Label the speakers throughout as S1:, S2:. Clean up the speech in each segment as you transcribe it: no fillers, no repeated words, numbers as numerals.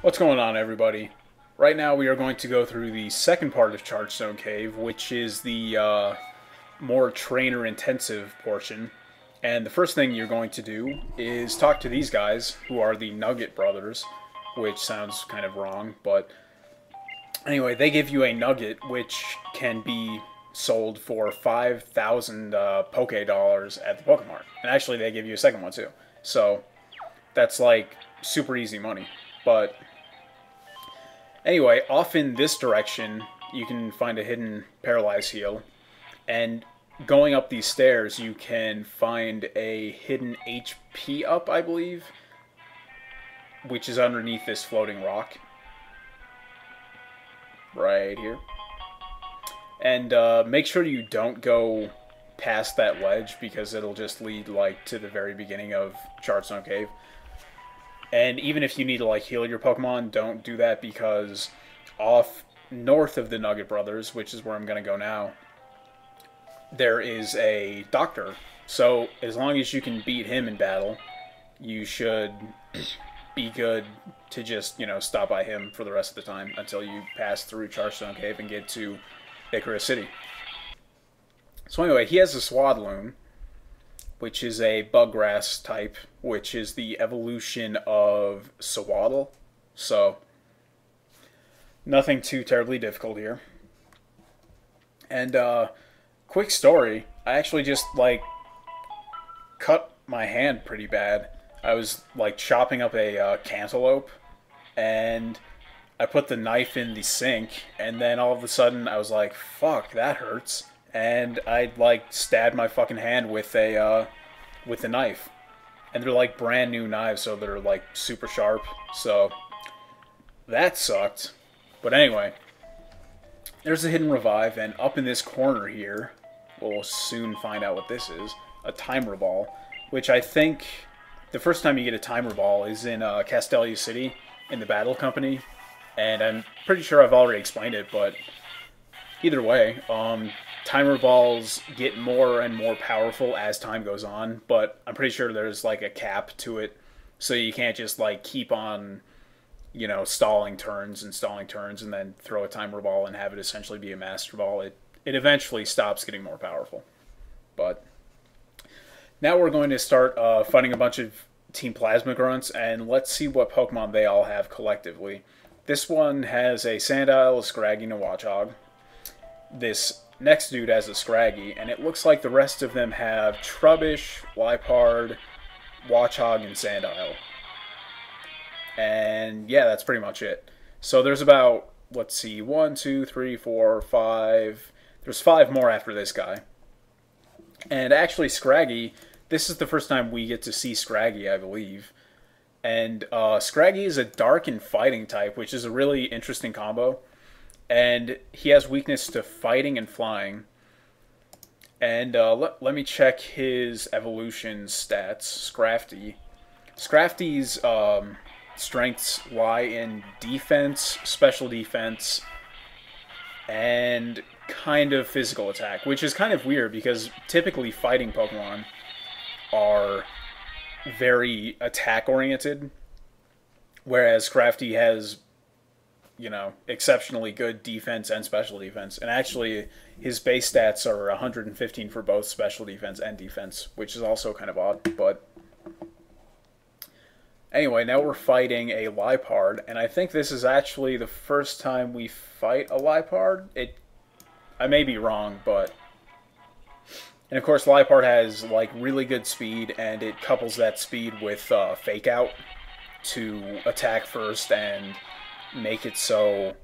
S1: What's going on, everybody? Right now we are going to go through the second part of Chargestone Cave, which is the more trainer-intensive portion. And the first thing you're going to do is talk to these guys, who are the Nugget Brothers, which sounds kind of wrong, but anyway, they give you a nugget which can be sold for 5,000 Poke Dollars at the Pokemart. And actually, they give you a second one, too. So, that's like super easy money. But anyway, off in this direction, you can find a hidden Paralyze Heal. And going up these stairs, you can find a hidden HP up, I believe, which is underneath this floating rock. Right here. And make sure you don't go past that ledge, because it'll just lead like to the very beginning of Chargestone Cave. And even if you need to like heal your Pokemon, don't do that, because off north of the Nugget Brothers, which is where I'm going to go now, there is a doctor. So as long as you can beat him in battle, you should be good to just, stop by him for the rest of the time until you pass through Chargestone Cave and get to Icarus City. So anyway, he has a Swadloon, which is a buggrass type, which is the evolution of Swaddle. So, nothing too terribly difficult here. And, quick story, I actually just, cut my hand pretty bad. I was, chopping up a cantaloupe, and I put the knife in the sink, and then all of a sudden I was like, fuck, that hurts. And I, stabbed my fucking hand with a knife. And they're, brand new knives, so they're, super sharp. So, that sucked. But anyway, there's a hidden revive, and up in this corner here, we'll soon find out what this is, a Timer Ball, which I think the first time you get a Timer Ball is in Castelia City, in the Battle Company. And I'm pretty sure I've already explained it, but either way, Timer Balls get more and more powerful as time goes on, but I'm pretty sure there's, a cap to it, so you can't just, keep on, stalling turns, and then throw a Timer Ball and have it essentially be a Master Ball. It eventually stops getting more powerful. But now we're going to start fighting a bunch of Team Plasma Grunts, and let's see what Pokemon they all have collectively. This one has a Sandile, a Scraggy, and a Watchog. This next dude has a Scraggy, and it looks like the rest of them have Trubbish, Liepard, Watchog, and Sandile. And yeah, that's pretty much it. So there's about, let's see, 1, 2, 3, 4, 5. There's 5 more after this guy. And actually, Scraggy, this is the first time we get to see Scraggy, I believe. And Scraggy is a dark and fighting type, which is a really interesting combo. And he has weakness to fighting and flying. And let me check his evolution stats. Scrafty. Scrafty's strengths lie in defense, special defense, and kind of physical attack, which is kind of weird because typically fighting Pokemon are very attack-oriented, whereas Scrafty has, exceptionally good defense and special defense. And actually, his base stats are 115 for both special defense and defense, which is also kind of odd. But anyway, now we're fighting a Liepard, and I think this is actually the first time we fight a Liepard. I may be wrong, but... And of course, Liepard has, really good speed, and it couples that speed with Fake Out to attack first and make it so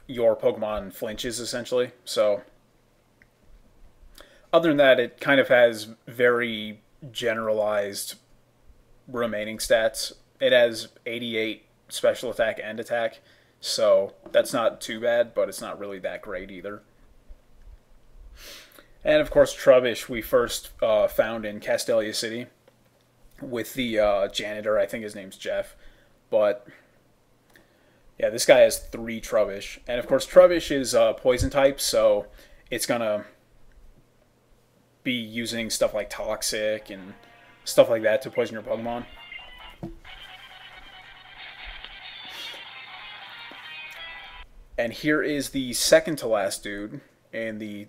S1: your Pokemon flinches, essentially. So, other than that, it kind of has very generalized remaining stats. It has 88 special attack and attack, so that's not too bad, but it's not really that great either. And of course, Trubbish we first found in Castelia City with the janitor. I think his name's Jeff. But yeah, this guy has 3 Trubbish. And of course, Trubbish is poison type, so it's going to be using stuff like Toxic and stuff like that to poison your Pokemon. And here is the second to last dude in the,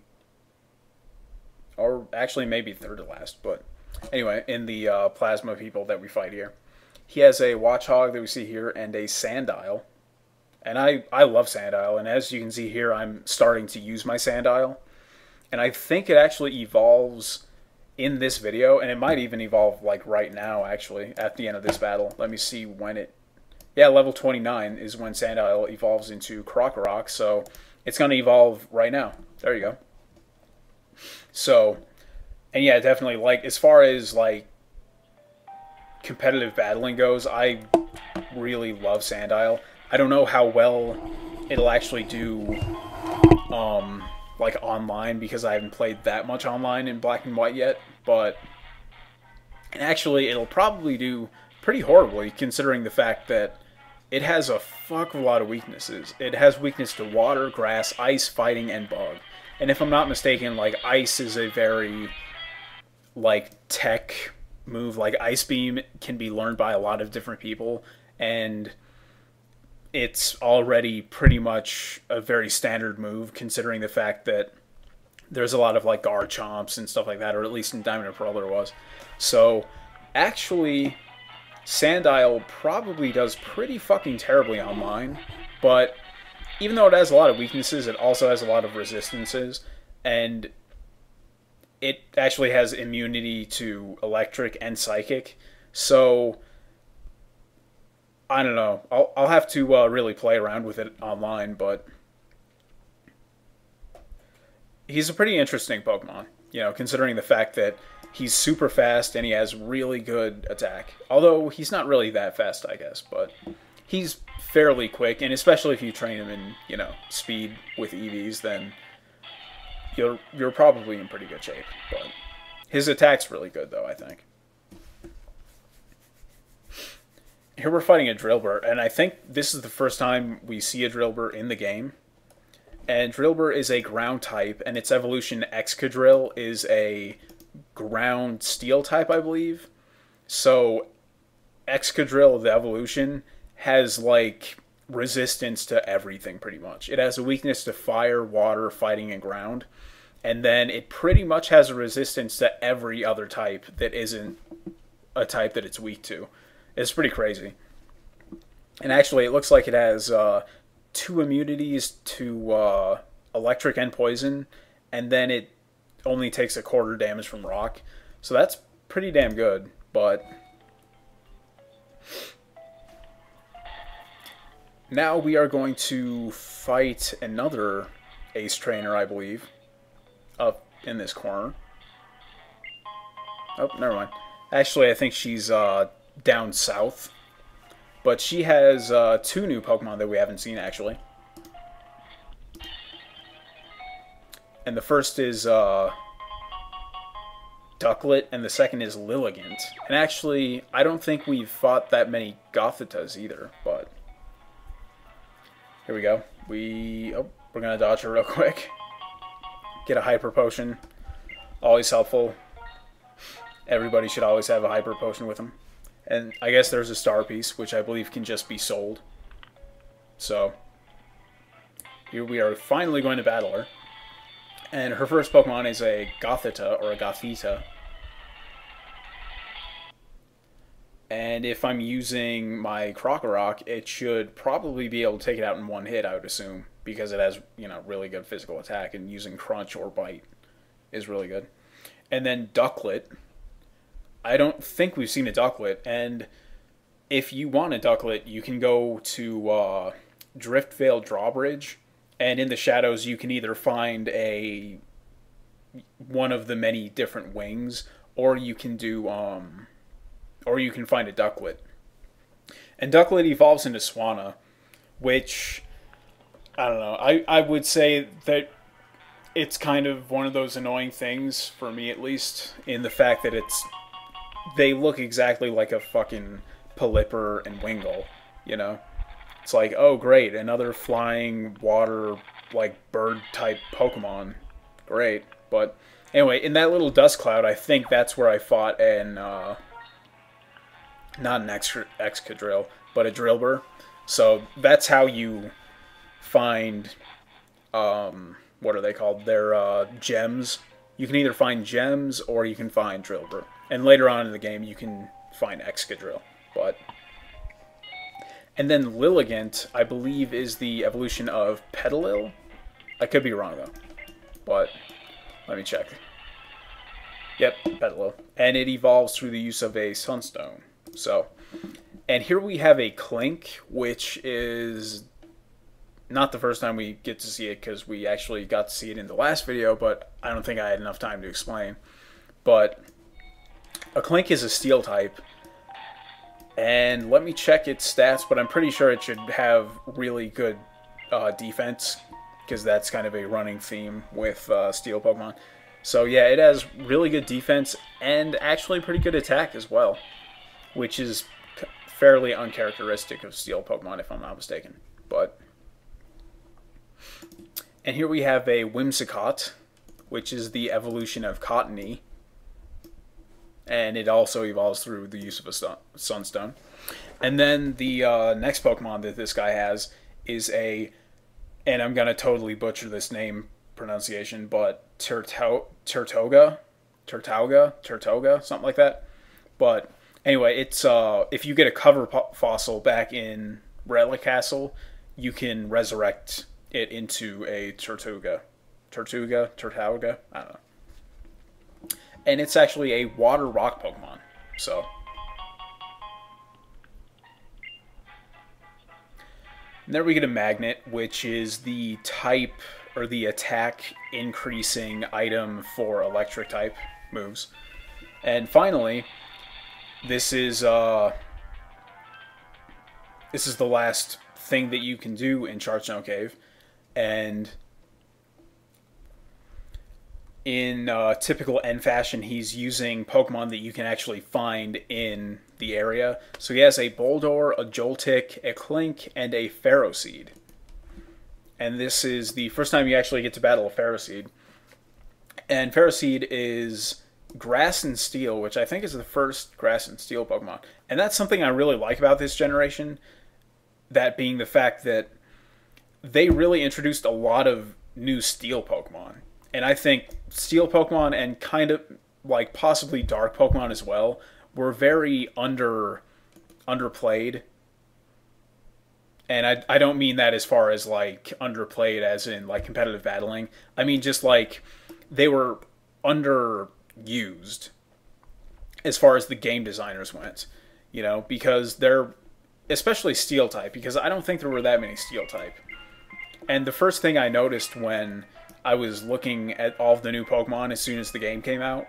S1: or actually maybe third to last, but anyway, in the plasma people that we fight here. He has a Watchhog that we see here and a Sandile. And I love Sandile, and as you can see here, I'm starting to use my Sandile. And I think it actually evolves in this video, and it might even evolve like right now, actually, at the end of this battle. Let me see when it... Yeah, level 29 is when Sandile evolves into Krokorok, so it's going to evolve right now. There you go. So, and yeah, definitely, like, as far as, like, competitive battling goes, I really love Sandile. I don't know how well it'll actually do, like, online, because I haven't played that much online in Black and White yet, but... And actually, it'll probably do pretty horribly, considering the fact that it has a fuck of a lot of weaknesses. It has weakness to water, grass, ice, fighting, and bug. And if I'm not mistaken, like, ice is a very, like, tech move. Like, Ice Beam can be learned by a lot of different people, and it's already pretty much a very standard move, considering the fact that there's a lot of, like, Garchomps and stuff like that, or at least in Diamond and Pearl there was. So, actually, Sandile probably does pretty fucking terribly online, but even though it has a lot of weaknesses, it also has a lot of resistances, and it actually has immunity to electric and psychic, so I don't know. I'll have to really play around with it online, but he's a pretty interesting Pokemon, you know, considering the fact that he's super fast and he has really good attack. Although he's not really that fast, I guess, but he's fairly quick, and especially if you train him in, you know, speed with EVs, then you're probably in pretty good shape. But his attack's really good, though, I think. Here we're fighting a Drillbur, and I think this is the first time we see a Drillbur in the game. And Drillbur is a ground type, and its evolution Excadrill is a ground steel type, I believe. So Excadrill, the evolution, has, like, resistance to everything, pretty much. It has a weakness to fire, water, fighting, and ground. And then it pretty much has a resistance to every other type that isn't a type that it's weak to. It's pretty crazy. And actually, it looks like it has 2 immunities to electric and poison, and then it only takes 1/4 damage from rock. So that's pretty damn good, but now we are going to fight another Ace Trainer, I believe, up in this corner. Oh, never mind. Actually, I think she's down south. But she has 2 new Pokemon that we haven't seen, actually. And the first is Ducklet, and the second is Lilligant. And actually, I don't think we've fought that many Gothita's either, but here we go. We're going to dodge her real quick. Get a Hyper Potion. Always helpful. Everybody should always have a Hyper Potion with them. And I guess there's a Star Piece, which I believe can just be sold. So, here we are finally going to battle her. And her first Pokemon is a Gothita, or a Gothita. And if I'm using my Krokorok, it should probably be able to take it out in one hit, I would assume. Because it has, you know, really good physical attack, and using Crunch or Bite is really good. And then Ducklet. I don't think we've seen a Ducklet, and if you want a Ducklet, you can go to Driftvale Drawbridge, and in the shadows you can either find one of the many different wings, or you can do or you can find a Ducklet. And Ducklet evolves into Swanna, which I don't know. I would say that it's kind of one of those annoying things, for me at least, in the fact that they look exactly like a fucking Pelipper and Wingull, you know? It's like, oh great, another flying water, like, bird-type Pokemon. Great. But anyway, in that little dust cloud, I think that's where I fought not an Excadrill, but a Drillbur. So that's how you find, what are they called? They're gems. You can either find gems or you can find Drillbur. And later on in the game, you can find Excadrill. And then Lilligant, I believe, is the evolution of Petalil. I could be wrong, though. But let me check. Yep, Petalil. And it evolves through the use of a Sunstone. So, and here we have a Clink, which is not the first time we get to see it, because we actually got to see it in the last video, but I don't think I had enough time to explain. But a Clink is a Steel type. And let me check its stats, but I'm pretty sure it should have really good defense, because that's kind of a running theme with Steel Pokemon. So yeah, it has really good defense and actually pretty good attack as well, which is fairly uncharacteristic of Steel Pokemon, if I'm not mistaken. And here we have a Whimsicott, which is the evolution of Cottony. And it also evolves through the use of a Sunstone. And then the next Pokemon that this guy has is a, and I'm going to totally butcher this name pronunciation, but Turtoga, something like that. But anyway, it's if you get a cover fossil back in Relic Castle, you can resurrect it into a Turtauga, I don't know. And it's actually a water rock Pokemon. So, and there we get a Magnet, which is the type or the attack increasing item for electric type moves. And finally, this is the last thing that you can do in Chargestone Cave. And in typical N fashion, he's using Pokemon that you can actually find in the area. So he has a Boldore, a Joltik, a Clink, and a Ferroseed. And this is the first time you actually get to battle a Ferroseed. And Ferroseed is Grass and Steel, which I think is the first Grass and Steel Pokemon. And that's something I really like about this generation. That being the fact that they really introduced a lot of new Steel Pokemon. And I think Steel Pokemon and kind of like possibly Dark Pokemon as well were very underplayed. And I don't mean that as far as like underplayed as in like competitive battling. I mean just like they were underused as far as the game designers went. You know, because they're especially Steel type, because I don't think there were that many Steel type. And the first thing I noticed when I was looking at all of the new Pokemon as soon as the game came out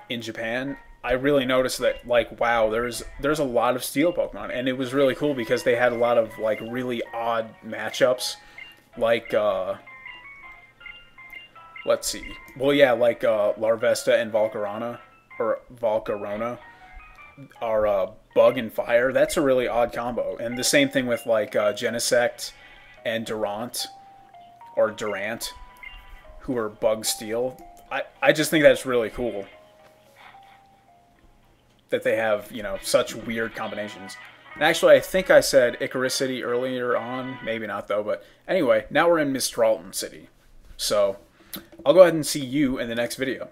S1: in Japan, I really noticed that, like, wow, there's a lot of Steel Pokemon. And it was really cool because they had a lot of, like, really odd matchups. Like, let's see. Well, yeah, like, Larvesta and Volcarona are Bug and Fire. That's a really odd combo. And the same thing with, like, Genesect and Durant, who are Bug Steel. I just think that's really cool that they have, you know, such weird combinations. And actually, I think I said Icarus City earlier on. Maybe not, though. But anyway, now we're in Mistralton City. So, I'll go ahead and see you in the next video.